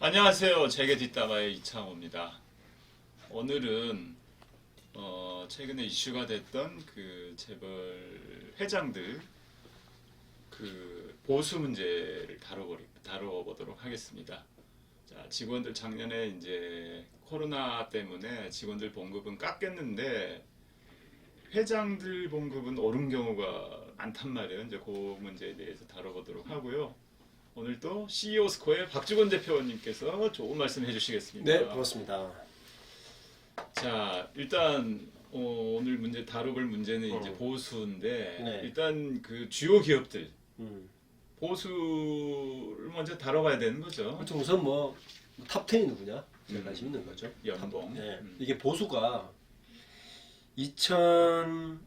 안녕하세요. 재계 뒷담화의 이창호입니다. 오늘은 최근에 이슈가 됐던 그 재벌 회장들 그 보수 문제를 다뤄보도록 하겠습니다. 자, 직원들 작년에 이제 코로나 때문에 직원들 봉급은 깎였는데 회장들 봉급은 오른 경우가 많단 말이에요. 이제 그 문제에 대해서 다뤄보도록 하고요. 오늘 또 CEO 스코어의 박주건 대표님께서 좋은 말씀 해주시겠습니다. 네, 반갑습니다. 자, 일단 오늘 문제 다뤄볼 문제는 이제 보수인데 네. 일단 그 주요 기업들 음. 보수를 먼저 다뤄봐야 되는 거죠. 그렇죠. 우선 탑 10이 누구냐? 제가 관심 있는 거죠. 연봉. 네. 이게 보수가 2010한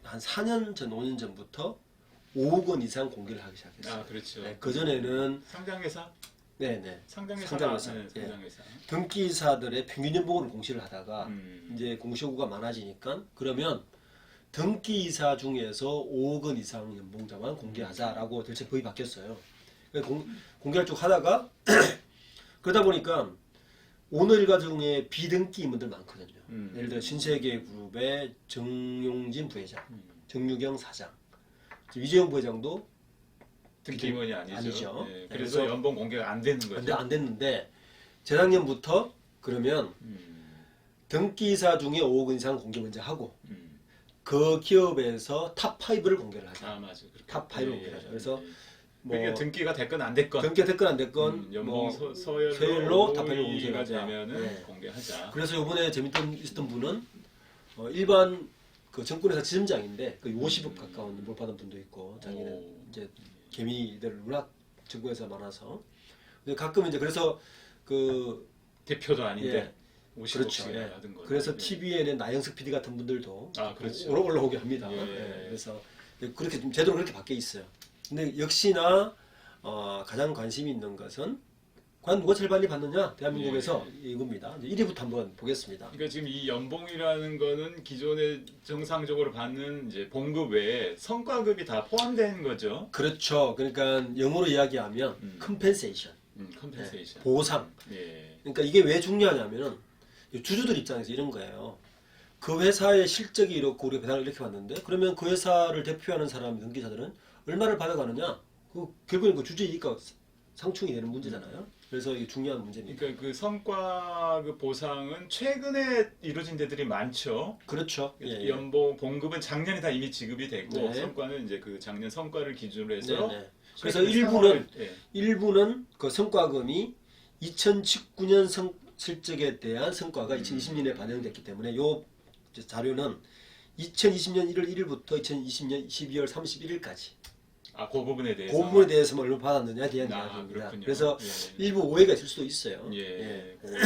4년 전, 5년 전부터 5억 원 이상 공개를 하기 시작했어요. 아, 그렇죠. 네, 그 전에는 상장회사? 네네 상장회사. 상장회사. 예. 상장회사. 등기사들의 평균 연봉을 공시를 하다가 음. 이제 공시 요구가 많아지니까 그러면 등기이사 중에서 5억 원 이상 연봉자만 공개하자라고 대체법이 바뀌었어요. 공개할 쪽 하다가 그러다 보니까 오너일가 중에 비등기 임원들 많거든요. 예를 들어 신세계그룹의 정용진 부회장, 정유경 사장, 이재용 부회장도 등기 임원이 아니죠. 아니죠. 예, 그래서 그래서 연봉 공개가 안 되는 거죠. 근데 안 됐는데 재작년부터 그러면 등기이사 중에 5억 원 이상 공개 먼저 하고 그 기업에서 탑 5를 공개를 하자. 아, 맞아. 그렇게. 탑 5를 공개를 하자. 그래서 그게 등기가 됐건 안 됐건 등기가 됐건 안 됐건 연봉 서열로 서열로 탑 5를 5위가 공개하자. 되면은 네. 공개하자. 그래서 이번에 있었던 분은 일반 그 정권회사 지점장인데 그 50억 가까운 뭘 받은 분도 있고 자기는 오. 이제 개미들 워낙 정권회사 많아서 근데 가끔 이제 그래서 그 대표도 아닌데 50억씩 그렇죠. 예. 받은 거죠. 그래서 예. TVN의 나영석 PD 같은 분들도 그렇죠. 올라오게 합니다. 예. 예. 그래서 그렇게 좀 제도로 그렇게 바뀌어 있어요. 근데 역시나 가장 관심이 있는 것은 과연 누가 제일 빨리 받느냐 대한민국에서 이겁니다. 이제 1위부터 한번 보겠습니다. 그러니까 지금 이 연봉이라는 거는 기존에 정상적으로 받는 이제 봉급 외에 성과급이 다 포함된 거죠. 그렇죠. 그러니까 영어로 이야기하면 compensation, 컴펜세이션. 보상. 예. 그러니까 이게 왜 중요하냐면은 주주들 입장에서 이런 거예요. 그 회사의 실적이 이렇고 우리가 배당을 이렇게 받는데 그러면 그 회사를 대표하는 사람 등기사들은 얼마를 받아가느냐? 결국엔 그 주주의 이익과 상충이 되는 문제잖아요. 그래서 이게 중요한 문제입니다. 그러니까 그 성과 그 보상은 최근에 이루어진 데들이 많죠. 그렇죠. 예. 연봉 봉급은 작년에 다 이미 지급이 됐고 네. 성과는 이제 그 작년 성과를 기준으로 해서 네. 그래서 최근 일부는 그 성과금이 2019년 실적에 대한 성과가 2020년에 반영됐기 때문에 요 자료는 2020년 1월 1일부터 2020년 12월 31일까지 그 부분에 대해서 그 부분에 대해서만 얼마 받았느냐에 대한 이야기입니다. 그렇군요. 그래서 예. 일부 오해가 있을 수도 있어요. 예, 그거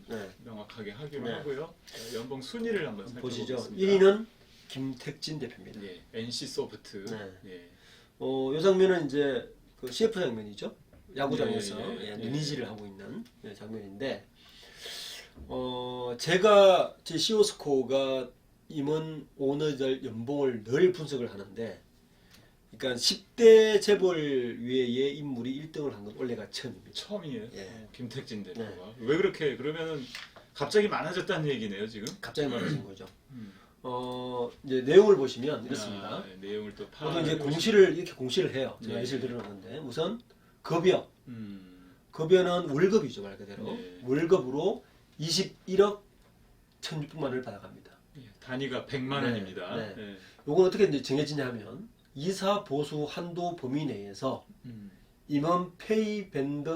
네. 명확하게 하기로 네. 하고요. 연봉 순위를 한번 보시죠. 살펴보겠습니다. 1위는 김택진 대표입니다. 예, NC 소프트. 네. 예. 이 장면은 이제 그 CF 장면이죠. 야구장에서 예. 리니지를 하고 있는 장면인데, 제가 제 CEO 스코어가 임원 오너들 연봉을 늘 분석을 하는데, 그러니까 10대 재벌 외의 인물이 1등을 한 건 원래가 처음입니다. 처음이에요. 예. 김택진 대표가. 왜 그렇게 그러면은 갑자기 많아졌다는 얘기네요, 지금. 갑자기 많아진 거죠. 이제 내용을 보시면 이렇습니다. 내용을 또 보통 이제 이렇게 공시를 해요. 제가 네. 예시를 들어놨는데 우선 급여. 음, 급여는 월급이죠, 말 그대로. 네. 월급으로 21억 1,600만 원을 받아갑니다. 예, 단위가 100만 네, 원입니다. 네. 예. 요건 어떻게 이제 정해지냐 하면 이사 보수 한도 범위 내에서 임원 페이 밴드,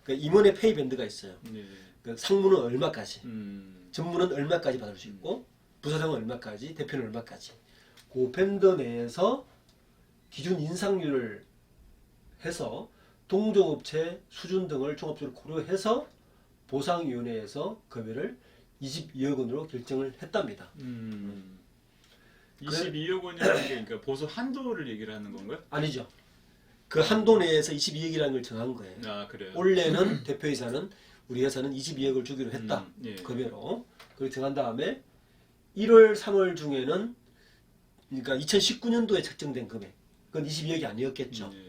그러니까 임원의 페이 밴드가 있어요. 예. 그 상무는 얼마까지, 음, 전무는 얼마까지 받을 수 있고 부사장은 얼마까지, 대표는 얼마까지. 그 밴드 내에서 기준 인상률을 해서 동종업체 수준 등을 종합적으로 고려해서 보상위원회에서 급여를 22억 원으로 결정을 했답니다. 22억 원이라는 게 그러니까 보수 한도를 얘기를 하는 건가요? 아니죠. 그 한도 내에서 22억이라는 걸 정한 거예요. 그래요. 원래는 대표이사는 우리 회사는 22억을 주기로 했다. 예. 급여로. 그걸 정한 다음에 1월, 3월 중에는 그러니까 2019년도에 책정된 금액. 그건 22억이 아니었겠죠. 예.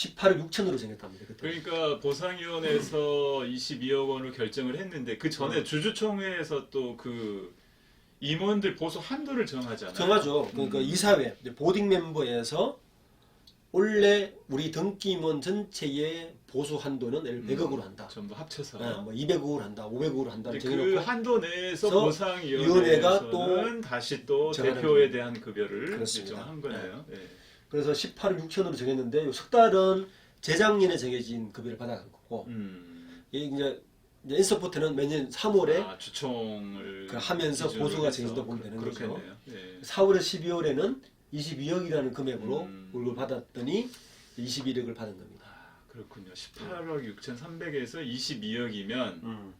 18억 6천으로 정했답니다. 그때. 그러니까 보상위원회에서 22억 원을 결정을 했는데 그 전에 주주총회에서 또 그 임원들 보수 한도를 정하잖아요. 정하죠. 그러니까 이사회 이제 보딩 멤버에서 원래 우리 등기 임원 전체의 보수 한도는 100억으로 한다. 전부 합쳐서. 뭐 200억으로 한다, 500억으로 한다. 그 정해놓고 한도 내에서 그래서 보상위원회가 또 또 다시 또 정하는 대표에 거예요. 대한 급여를 그렇습니다. 결정한 거네요. 네. 그래서 18억 6천으로 정했는데 요 석 달은 재작년에 정해진 급여를 받아간 거고 이게 이제 엔서포트는 매년 3월에 주총을 하면서 기준으로 보수가 해서 정해진다 보면 되는 거죠. 그렇겠네요. 네. 4월에 12월에는 22억이라는 금액으로 음. 월급을 받았더니 21억을 받은 겁니다. 그렇군요. 18억 6,300에서 22억이면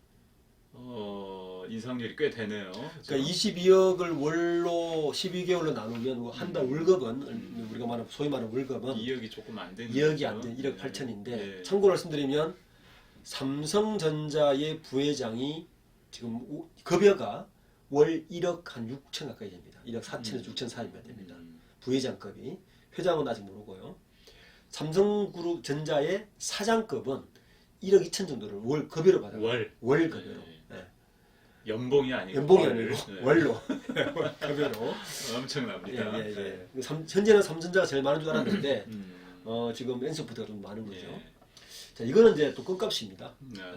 인상률이 꽤 되네요. 그러니까 22억을 월로 12개월로 나누면 한 달 월급은 우리가 말하는 소위 말하는 월급은 2억이 조금 안 되는 2억이 거죠. 안 된 1억 네. 8천인데 네. 참고로 말씀드리면 삼성전자의 부회장이 지금 급여가 월 1억 한 6천 가까이 됩니다. 1억 4천에서 6천 사이면 됩니다. 부회장급이. 회장은 아직 모르고요. 삼성그룹전자의 사장급은 1억 2천 정도를 월 급여로 받아요. 월 급여로. 네. 네. 연봉이 아니고 연봉이 월. 아니고 네. 월로 급여로. 엄청납니다. 예. 현재는 삼성전자가 제일 많은 줄 알았는데 음. 지금 엔소프트가 좀 많은 거죠. 예. 자, 이거는 이제 또 껌값입니다.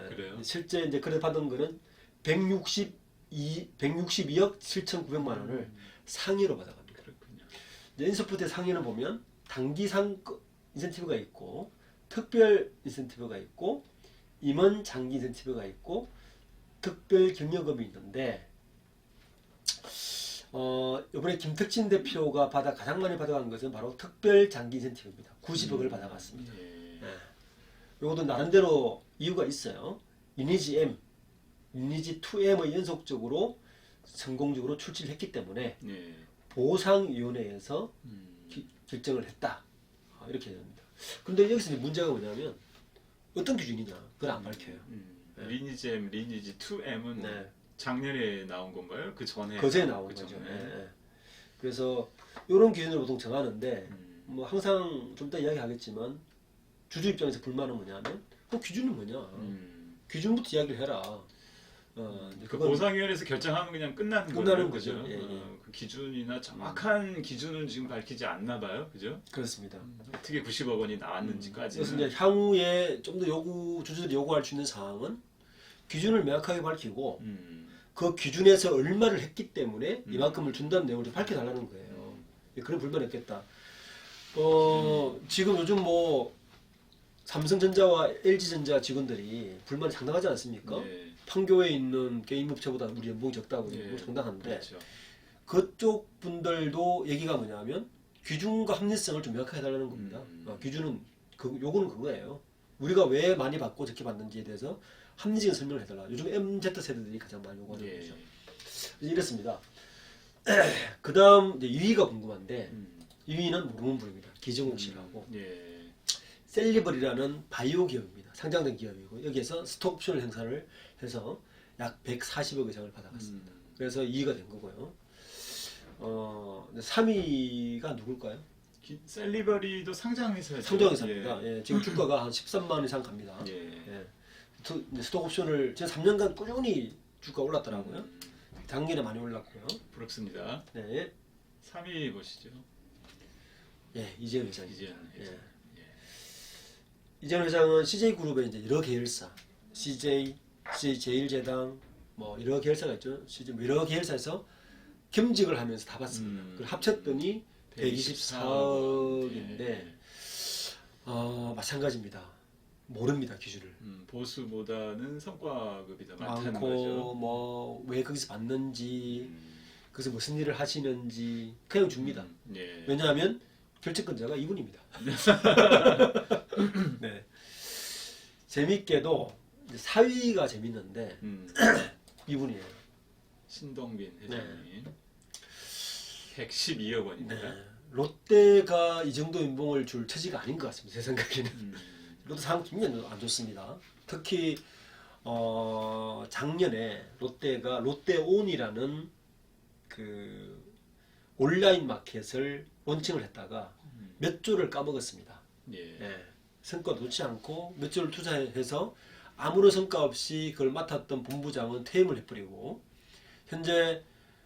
그래요? 실제 이제 그래 받은 거는 162억 7,900만 원을 상해로 받아갑니다. 그렇군요. 이제 엔소프트의 상해는 보면 단기상 인센티브가 있고 특별 인센티브가 있고 임원 장기 인센티브가 있고 특별 경력금이 있는데 이번에 김특진 대표가 가장 많이 받아간 것은 바로 특별 장기 인센티브입니다. 90억을 받아갔습니다. 이것도 나름대로 이유가 있어요. 리니지 M, 리니지 2M의 연속적으로 성공적으로 출시를 했기 때문에 예. 보상위원회에서 결정을 했다. 이렇게 됩니다. 근데 여기서 이제 문제가 뭐냐면 어떤 기준이냐 그걸 안 밝혀요. 네. 리니지 M, 리니지 2M은 네. 작년에 나온 건가요? 그 전에 거제에 나온 그 거죠. 전에? 예. 그래서 이런 기준으로 보통 정하는데 음. 항상 좀 이따 이야기하겠지만 주주 입장에서 불만은 뭐냐면 그 기준은 뭐냐 기준부터 이야기를 해라. 그 보상위원회에서 결정하면 그냥 끝나는 끝나는 거죠. 거죠. 예. 그 기준이나 정확한 기준은 지금 밝히지 않나 봐요. 그죠? 그렇습니다. 어떻게 90억 원이 나왔는지까지. 그래서 이제 향후에 좀 더 주주들이 요구할 수 있는 사항은 기준을 명확하게 밝히고 그 기준에서 얼마를 했기 때문에 이만큼을 준다는 내용을 좀 밝혀달라는 거예요. 그런 불만이 없겠다. 지금 요즘 삼성전자와 LG전자 직원들이 불만이 상당하지 않습니까? 예. 판교에 있는 게임업체보다 우리 연봉이 적다고 예. 상당한데 그렇죠. 그쪽 분들도 얘기가 뭐냐면 기준과 합리성을 좀 명확하게 해달라는 겁니다. 기준은 요거는 그거예요. 우리가 왜 많이 받고 적게 받는지에 대해서 합리적인 설명을 해달라. 요즘 MZ 세대들이 가장 많이 요구하는 예. 거죠. 이랬습니다. 그 다음 2위가 궁금한데 2위는 모르는 분입니다. 기정욱 씨라고. 예. 셀리버리라는 바이오 기업입니다. 상장된 기업이고 여기에서 스톡 옵션을 행사를 해서 약 140억 이상을 받아갔습니다. 그래서 2위가 된 거고요. 3위가 누굴까요? 셀리버리도 상장회사죠. 상장회사입니다. 예, 지금 주가가 한 13만 이상 갑니다. 예. 스톡 옵션을 지금 3년간 꾸준히 주가 올랐더라고요. 작년에 많이 올랐고요. 부럽습니다. 네. 3위 보시죠. 예, 이재현 회장입니다. 이재현 회장. 이재현 회장은 CJ그룹의 이제 여러 계열사, CJ 제일제당 여러 계열사가 있죠. 여러 계열사에서 겸직을 하면서 다 받습니다. 그걸 합쳤더니 124억인데 마찬가지입니다. 모릅니다 기준을. 보수보다는 성과급이 더 많다는 많고 거죠. 왜 거기서 받는지 그래서 무슨 일을 하시는지 그냥 줍니다. 예. 왜냐하면 결정권자가 이분입니다. 네. 재밌게도 4위가 재밌는데 이분이에요. 신동빈 회장님. 112억 원입니다. 네. 롯데가 이 정도 연봉을 줄 처지가 아닌 것 같습니다. 제 생각에는. 롯데 상황 굉장히 안 좋습니다. 특히 작년에 롯데가 롯데온이라는 그 온라인 마켓을 론칭을 했다가 몇 조를 까먹었습니다. 예. 네. 성과 좋지 않고 몇 주를 투자해서 아무런 성과 없이 그걸 맡았던 본부장은 퇴임을 해버리고 현재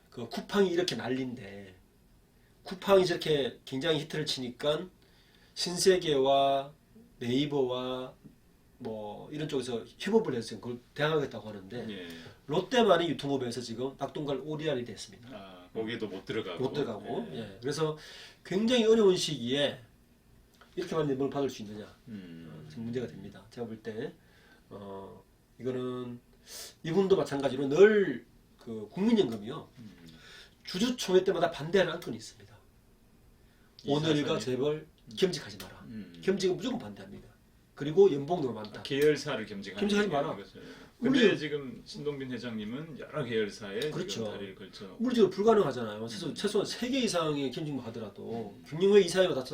그 쿠팡이 이렇게 난리인데 쿠팡이 저렇게 굉장히 히트를 치니까 신세계와 네이버와 뭐 이런 쪽에서 협업을 해서 그걸 대항하겠다고 하는데 예. 롯데만이 유통업에서 지금 낙동강 오리알이 됐습니다. 아, 거기도 못 들어가고. 못 들어가고. 예. 예. 그래서 굉장히 어려운 시기에 이렇게 많은 뇌물을 받을 수 있느냐. 그래서 문제가 됩니다. 제가 볼 때 이거는 이분도 마찬가지로 늘 그 국민연금이요. 주주총회 때마다 반대하는 안건이 있습니다. 오늘과 재벌 겸직하지 마라. 겸직은 무조건 반대합니다. 그리고 연봉 너무 많다. 계열사를 겸직하는 겸직하지 마라. 거죠. 근데 우리- 지금 신동빈 회장님은 여러 계열사에 그렇죠. 지금 다리를 걸쳐놓고 물리적으로 불가능하잖아요. 최소한 3개 이상의 겸직만 하더라도 경영회 이사회가 다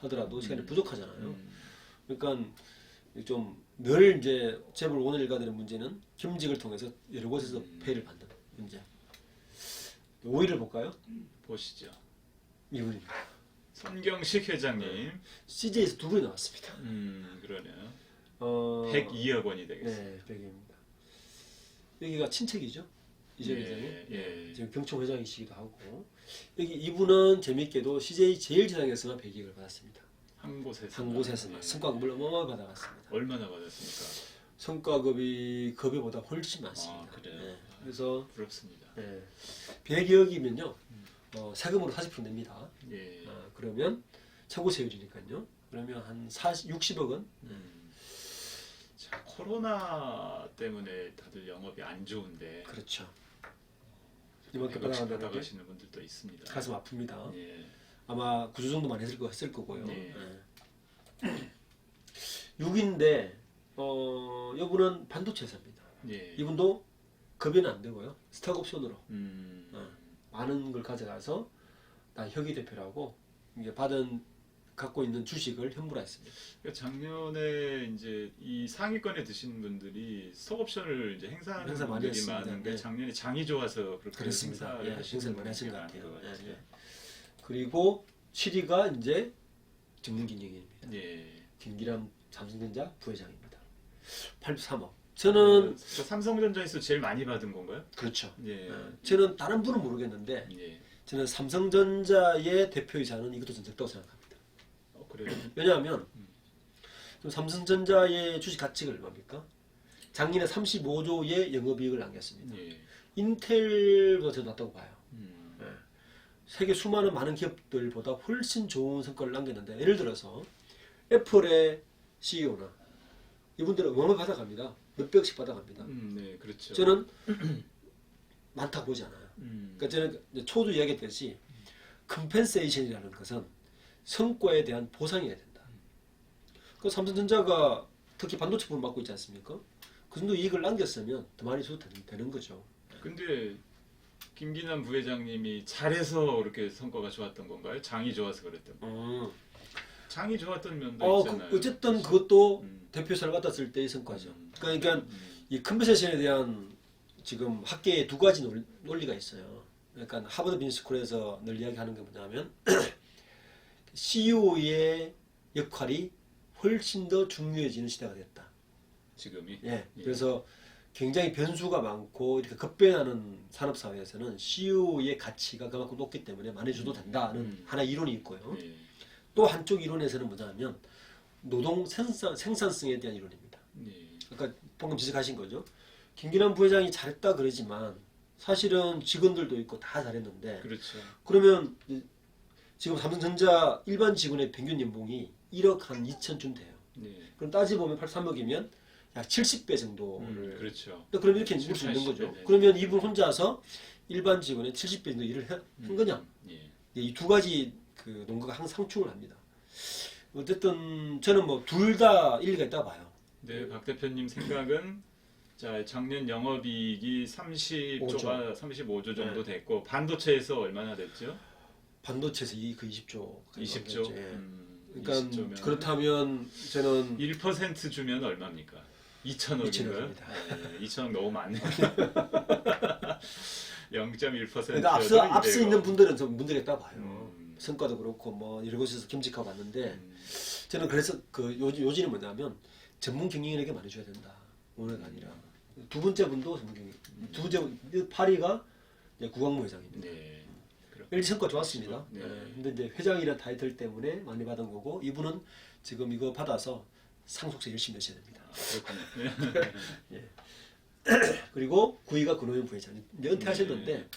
하더라도 시간이 부족하잖아요. 그러니까 좀 늘 이제 재벌 오늘 일가들의 문제는 겸직을 통해서 여러 곳에서 폐를 받는 문제. 5위를 볼까요? 보시죠. 이분입니다. 손경식 회장님. CJ에서 두 분이 나왔습니다. 그러네요. 102억 원이 되겠어요. 네, 100입니다. 여기가 친척이죠. 이재 회장이. 예. 지금 경총 회장이시기도 하고 여기 이분은 재밌게도 CJ 제일지상에서만 100억을 받았습니다. 한 곳에서. 한 곳에서만 성과급을 어마어마하게 받아갔습니다. 얼마나 받았습니까? 성과급이 급여보다 훨씬 많습니다. 아, 그래요? 네. 그래서 부럽습니다. 100억이면요 세금으로 40% 냅니다. 예. 그러면 최고 세율이니까요. 그러면 한 60억은 자, 코로나 때문에 다들 영업이 안 좋은데 그렇죠. 이만큼 100억씩 받아간다는 게 받아가시는 분들도 있습니다. 가슴 아픕니다. 예. 아마 9주 정도만 했을 거고요. 네. 6인데 이분은 반도체 회사입니다. 예. 이분도 급여는 안 되고요. 스탁 옵션으로 음. 많은 걸 가져가서 나 혁이 대표라고 이게 갖고 있는 주식을 현물화했습니다. 그러니까 작년에 이제 이 상위권에 드신 분들이 스톡옵션을 이제 행사하는 행사 많이 분들이 했습니다. 많은데 네. 작년에 장이 좋아서 그렇게 그렇습니다. 행사를 예, 하시는 행사를 많이 하신 분들이 것 많은 같아요. 것 같아요. 그리고 7위가 이제 정문긴영입니다. 예. 김기람 삼성전자 부회장입니다. 83억. 저는 저 삼성전자에서 제일 많이 받은 건가요? 그렇죠. 예. 저는 다른 분은 모르겠는데 예. 저는 삼성전자의 대표이사는 이것도 좀 적다고 생각합니다. 그래요. 왜냐하면 지금 삼성전자의 주식 가치가 얼마입니까? 작년에 35조의 영업이익을 남겼습니다. 예. 인텔보다 더 낫다고 봐요. 음. 세계 수많은 많은 기업들보다 훨씬 좋은 성과를 남겼는데 예를 들어서 애플의 CEO나 이분들은 어마어마하게 받아갑니다. 몇백씩 받아갑니다. 네, 그렇죠. 저는 많다고 보지 않아요. 음. 그러니까 저는 이제 초도 이야기했듯이 컴펜세이션이라는 것은 성과에 대한 보상이어야 된다. 그 삼성전자가 특히 반도체 부분 맡고 있지 않습니까? 그 정도 이익을 남겼으면 더 많이 줘도 되는 거죠. 근데 김기남 부회장님이 잘해서 그렇게 성과가 좋았던 건가요? 장이 좋아서 그랬던 건가요? 장이 좋았던 면도 있잖아요. 어쨌든 그것도 음. 대표사를 맡았을 때의 성과죠. 음. 그러니까 이 컴펜세이션에 대한 지금 학계에 두 가지 논리가 있어요. 그러니까 하버드 비즈니스스쿨에서 늘 이야기하는 게 뭐냐면 CEO의 역할이 훨씬 더 중요해지는 시대가 됐다. 지금이. 예. 그래서 굉장히 변수가 많고 이렇게 급변하는 산업 사회에서는 CEO의 가치가 그만큼 높기 때문에 많이 줘도 된다는 하나의 이론이 있고요. 예. 또 한쪽 이론에서는 뭐냐면 노동 생산성에 대한 이론입니다. 예. 아까 방금 지적하신 거죠. 김기남 부회장이 잘했다 그러지만 사실은 직원들도 있고 다 잘했는데 그렇죠. 그러면 지금 삼성전자 일반 직원의 평균 연봉이 1억 한 2천쯤 돼요. 예. 그럼 따지보면 83억이면 약 70배 정도를. 그렇죠. 그러면 이렇게 볼 수 있는 거죠. 70, 80배. 그러면 이분 혼자서 일반 직원의 70배 정도 일을 한 거냐? 예. 이 두 가지 그 논거가 항상 상충을 합니다. 어쨌든 저는 뭐 둘 다 일리가 있다고 봐요. 네, 박 대표님 생각은 자 작년 영업이익이 35조 정도 됐고 반도체에서 얼마나 됐죠? 반도체에서 그 20조. 20조. 그러니까 20조면 그렇다면 저는 1% 주면 얼마입니까? 2천억인가요? 2천억입니다. 네, 2천억 너무 많네요. 0.1%. 그러니까 앞서 있는 분들은 좀 문제가 있다고 봐요. 성과도 그렇고 뭐 여러 곳에서 겸직하고 왔는데 저는 그래서 그 요지는 뭐냐면 전문 경영인에게 많이 줘야 된다. 오늘가 아니라 두 번째 분도 전문 경영. 두 번째 분 파리가 구광모 회장입니다. 네. 일성과 좋았습니다. 네. 근데 이제 회장이라는 타이틀 때문에 많이 받은 거고 이분은 지금 이거 받아서 상속세 열심히 내셔야 됩니다. 그렇군요. 예. 그리고 9위가 근호영 부회장. 이제 은퇴하셨는데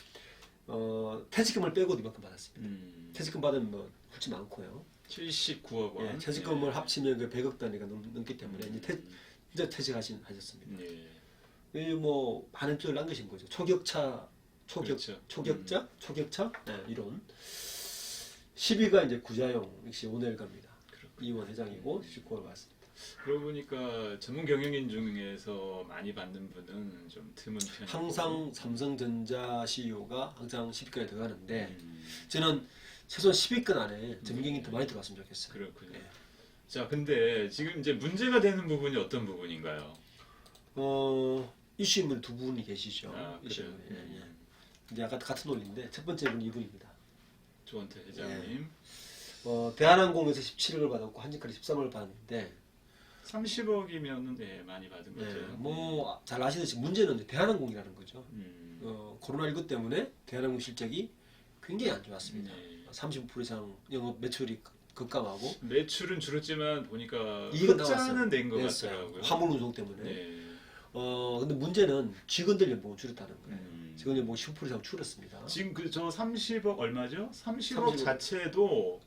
퇴직금을 빼고 이만큼 받았습니다. 퇴직금 받으면 뭐 훌치 많고요. 79억 원. 예, 퇴직금을 합치면 그 100억 단위가 넘기 때문에 이제 퇴직하셨습니다. 네. 이 뭐 많은 표를 남기신 거죠. 초격자, 그렇죠. 초격차 이론. 10위가 이제 구자용 역시 오늘갑니다. 이원 회장이고 19월 왔습니다. 그러고 보니까 전문 경영인 중에서 많이 받는 분은 좀 드문 편이고 항상 삼성전자 CEO가 항상 10위까지 들어가는데 저는 최소한 10위권 안에 전문경이 더 많이 들어왔으면 좋겠어요. 그렇군요. 예. 자, 근데 지금 이제 문제가 되는 부분이 어떤 부분인가요? 이슈 인물 두 분이 계시죠. 아, 이슈 그래요? 인물. 예. 이제 아까 같은 논리인데 첫 번째 분이 이분입니다. 조원태 회장님. 대한항공에서 17억을 받았고 한진칼이 13억을 받았는데 30억이면은 많이 받은 거죠. 뭐 잘 아시듯이 문제는 이제 대한항공이라는 거죠. 코로나19 때문에 대한항공 실적이 굉장히 안 좋았습니다. 35% 이상 영업 매출이 급감하고 매출은 줄었지만 보니까 이익은 흑자는 낸 것 냈어요. 같더라고요. 화물 운송 때문에. 네. 근데 문제는 직원들 연봉은 줄었다는 거예요. 음. 직원 연봉 15% 이상 줄었습니다. 지금 그 저 30억 얼마죠? 30억 30억. 자체도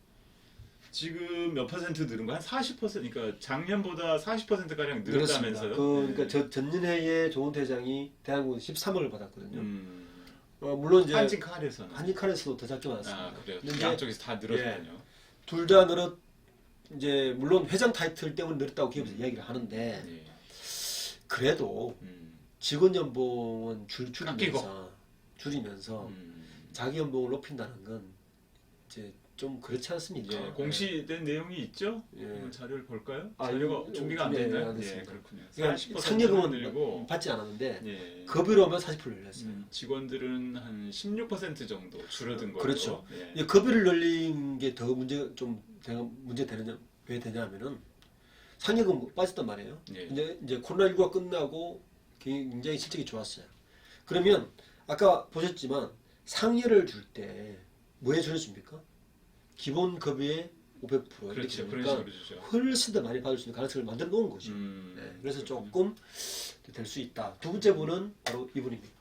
지금 몇 퍼센트 늘은 거? 한 40%, 그러니까 작년보다 40% 가량 늘었다면서요? 그러니까 전년해에 조은태 회장이 대한항공 13억을 받았거든요. 음. 물론 이제 한진칼에서는. 한진칼에서도 더 작게 받았습니다. 아, 그래요. 근데 양쪽에서 다 늘었군요. 둘 다 늘었 이제 물론 회장 타이틀 때문에 늘었다고 기업에서 이야기를 하는데 네. 그래도 직원 연봉은 줄이면서 자기 연봉을 높인다는 건 이제 좀 그렇지 않습니까? 예, 공시된 내용이 있죠? 예. 한번 자료를 볼까요? 아, 자료가 이거 준비가 안 준비 안 됐나요? 됐습니다. 예, 그렇군요. 그러니까 40% 상여금은 늘리고 받지 않았는데 예. 급여로만 40% 늘렸어요. 직원들은 한 16% 정도 줄어든 거죠. 그렇죠. 예. 급여를 늘린 게 더 문제 되느냐 왜 되냐면은 상여금 빠졌단 말이에요. 예. 근데 이제 코로나19가 끝나고 굉장히 실적이 좋았어요. 그러면 아까 보셨지만 상여를 줄 때 뭐에 줄여줍니까? 기본 급여의 500% 이렇게 그렇죠. 그런 되니까 식으로 주죠. 훨씬 더 많이 받을 수 있는 가능성을 만들어 놓은 거죠. 그래서 조금 될 수 있다. 두 번째 분은 바로 이분입니다.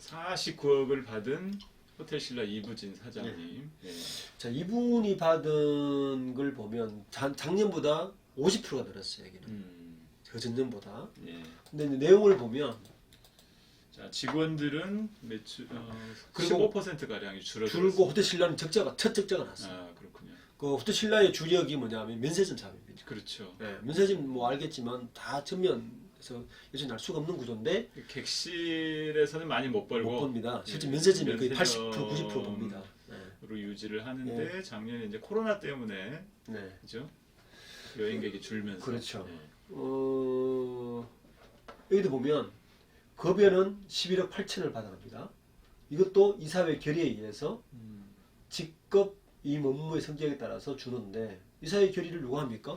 49억을 받은 호텔신라 이부진 사장님. 예. 자, 이분이 받은 걸 보면 작년보다 50%가 늘었어요. 여기는 그 전년보다. 예. 근데 이제 내용을 보면 자, 직원들은 매출 그리고 15% 가량이 줄어들었어요. 줄고 호텔신라는 첫 적자가 났어요. 아, 그렇군요. 그 호텔신라의 주력이 뭐냐면 면세점 사업입니다. 그렇죠. 면세점 뭐 알겠지만 다 전면에서 여전히 알 수가 없는 구조인데 객실에서는 많이 못 벌고 못 봅니다. 실제 예, 면세점이 거의 면세점 80% 90% 봅니다. 로 유지를 하는데 작년에 이제 코로나 때문에 네. 그죠? 여행객이 줄면서 그렇죠. 예. 여기도 보면 급여는 11억 8천을 받아갑니다. 이것도 이사회 결의에 의해서 직급 이 업무의 성격에 따라서 주는데 이사회 결의를 누가 합니까?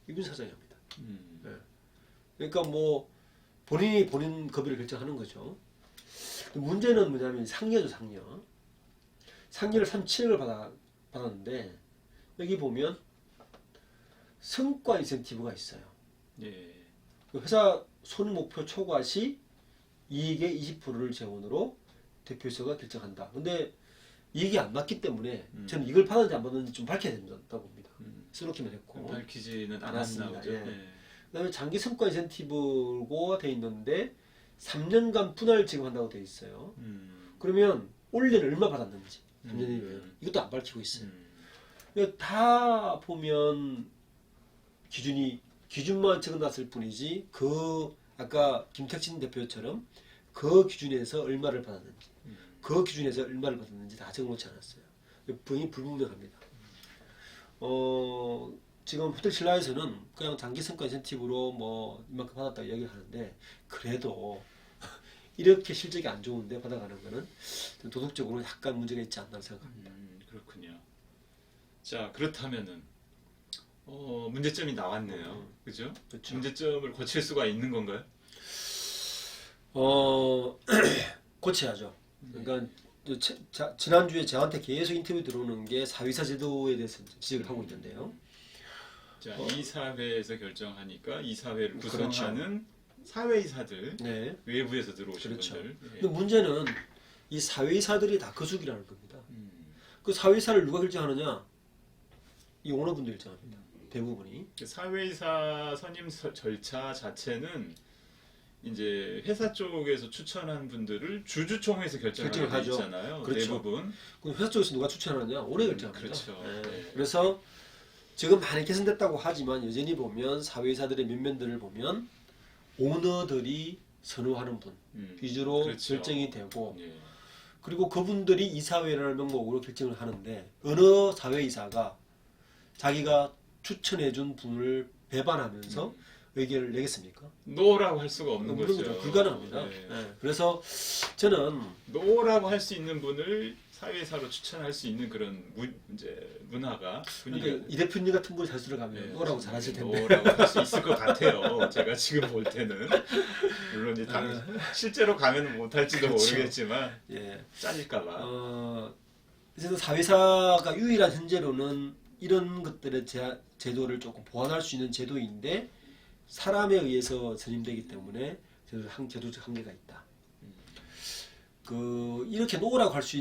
이분 사장이 합니다. 네. 그러니까 뭐 본인이 본인 급여를 결정하는 거죠. 문제는 뭐냐면 상여죠, 상여. 상여를 37억을 받았는데 여기 보면 성과 인센티브가 있어요. 예. 회사 손목표 초과 시 이익의 20%를 재원으로 대표이사가 결정한다. 근데 이익이 안 맞기 때문에 저는 이걸 받았는지 안 받았는지 좀 밝혀야 된다고 봅니다. 써놓기만 했고 밝히지는 않았습니다. 않았나 보죠. 예. 예. 그다음에 장기 성과 인센티브가 돼 있는데 3년간 분할 지급한다고 돼 있어요. 그러면 올 1년에 얼마 받았는지 3년이면 이것도 안 밝히고 있어요. 그러니까 다 보면 기준만 적어놨을 뿐이지 그 아까 김택진 대표처럼 그 기준에서 얼마를 받았는지 그 기준에서 얼마를 받았는지 다 적어놓지 않았어요. 부인이 불분명합니다. 지금 호텔 신라에서는 그냥 장기 성과 인센티브로 뭐 이만큼 받았다고 이야기를 하는데 그래도 이렇게 실적이 안 좋은데 받아가는 거는 도덕적으로 약간 문제가 있지 않나 생각합니다. 그렇군요. 자, 그렇다면은 문제점이 나왔네요. 그죠? 그렇죠. 문제점을 고칠 수가 있는 건가요? 고쳐야죠. 그러니까 지난주에 저한테 계속 인터뷰 들어오는 게 사회이사 제도에 대해서 지적을 하고 있는데요. 자, 이사회에서 결정하니까 이사회를 그렇죠. 구성하는 사회이사들, 네. 외부에서 들어오신 그렇죠. 분들. 예. 근데 문제는 이 사회이사들이 다 거수기라는 겁니다. 음, 그 사회이사를 누가 결정하느냐? 이 오너분들이 결정합니다. 대부분이. 그 사회이사 선임 절차 자체는 이제 회사 쪽에서 추천한 분들을 주주총회에서 결정하게 결정을 돼 하죠. 있잖아요. 그렇죠. 대부분. 그럼 회사 쪽에서 누가 추천하느냐? 오래 결정합니다. 그렇죠. 예. 네. 그래서 지금 많이 개선됐다고 하지만 여전히 보면 사회이사들의 면면들을 보면 오너들이 선호하는 분 위주로 그렇죠. 결정이 되고 예. 그리고 그분들이 이사회라는 명목으로 결정을 하는데 어느 사회이사가 자기가 추천해준 분을 배반하면서 의견을 내겠습니까? 노라고 할 수가 없는 그런 거죠. 거죠. 불가능합니다. 네. 예. 그래서 저는 노라고 할 수 있는 분을 사회사로 추천할 수 있는 그런 이제 문화가 분위기가 그러니까 이 대표님 같은 분이 다시 들어가면 네, 뭐라고 잘하실 텐데. 노라고 할 수 있을 것 같아요. 제가 지금 볼 때는 물론 이제 실제로 가면 못할지도 그렇죠. 모르겠지만 예. 어, 짜질까봐. 그래서 사회사가 유일한 현재로는 이런 것들의 제도를 조금 보완할 수 있는 제도인데 사람에 의해서 선임되기 때문에 제도적 한계가 있다. 이렇게 노라고 할 수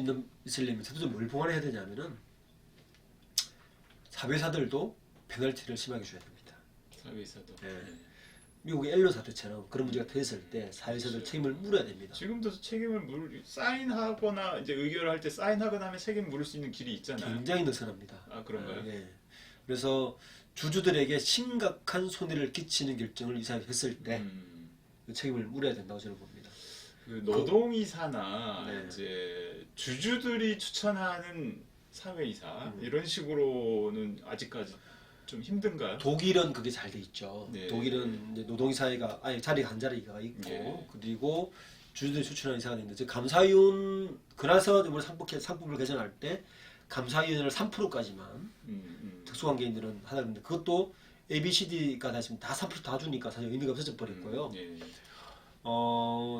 있으려면 제도적으로 뭘 보완해야 되냐면은 사회사들도 페널티를 심하게 줘야 됩니다. 사회사도. 네. 네. 미국의 앨런 사태처럼 그런 문제가 터졌을 때 사회사들 그렇죠. 책임을 물어야 됩니다. 지금도 책임을 사인하거나 이제 의결을 할 때 사인하거나 하면 책임 물을 수 있는 길이 있잖아요. 굉장히 느슨합니다. 아 그런가요? 네. 그래서 주주들에게 심각한 손해를 끼치는 결정을 이사회가 했을 때 그 책임을 물어야 된다고 저는 봅니다. 그 노동이사나 네. 이제 주주들이 추천하는 사회이사 이런 식으로는 아직까지 좀 힘든가요? 독일은 그게 잘 돼 있죠. 네. 독일은 이제 노동이사회가 아예 자리가 한 자리가 있고 네. 그리고 주주들이 추천하는 이사가 있는데 즉 감사위원 그래서 이번에 상법을 개정할 때 감사위원회를 3%까지만 특수관계인들은 하다는데 그것도 A, B, C, D가 다 지금 다 3%다 주니까 사실 의미가 없어져 버렸고요. 예.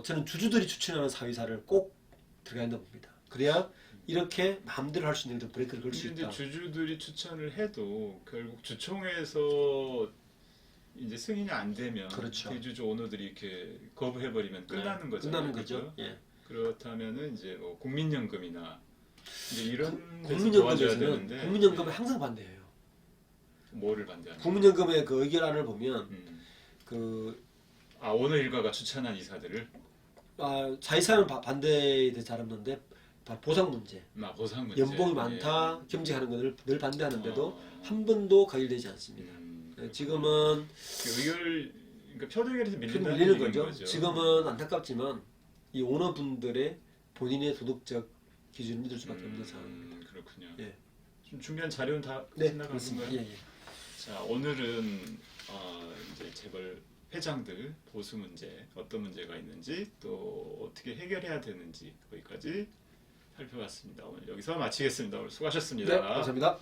저는 주주들이 추천하는 사회사를 꼭 들어가야 한다고 봅니다. 그래야 이렇게 마음대로 할 수 있는 브레이크를 걸 수 근데 있다. 주주들이 추천을 해도 결국 주총회에서 이제 승인이 안 되면 그렇죠. 대주주 오너들이 이렇게 거부해버리면 끝나는 거죠. 끝나는 거죠. 예. 그렇다면은 이제 뭐 국민연금이나 이제 이런 데서 도와줘야 국민연금에서는 되는데 국민연금에 항상 반대해요. 뭐를 반대하는? 국민연금의 그 의결안을 보면 오너 일가가 추천한 이사들을 자의사는 반대에 대해 잘 없는데 보상 문제, 보상 문제, 연봉이 많다, 겸직하는 것을 늘 반대하는데도 어. 한 번도 가결되지 않습니다. 지금은 그 의결 그러니까 표결에서 밀린다는 밀리는 얘기인 거죠. 지금은 안타깝지만 이 오너분들의 본인의 도덕적 기준을 믿을 수밖에 없는 상황입니다. 그렇군요. 예. 좀 준비한 자료는 다 네, 끝나간 그렇습니다. 건가요? 예, 예. 자, 오늘은 이제 재벌 회장들 보수 문제 어떤 문제가 있는지 또 어떻게 해결해야 되는지 거기까지 살펴봤습니다. 오늘 여기서 마치겠습니다. 오늘 수고하셨습니다. 네, 감사합니다.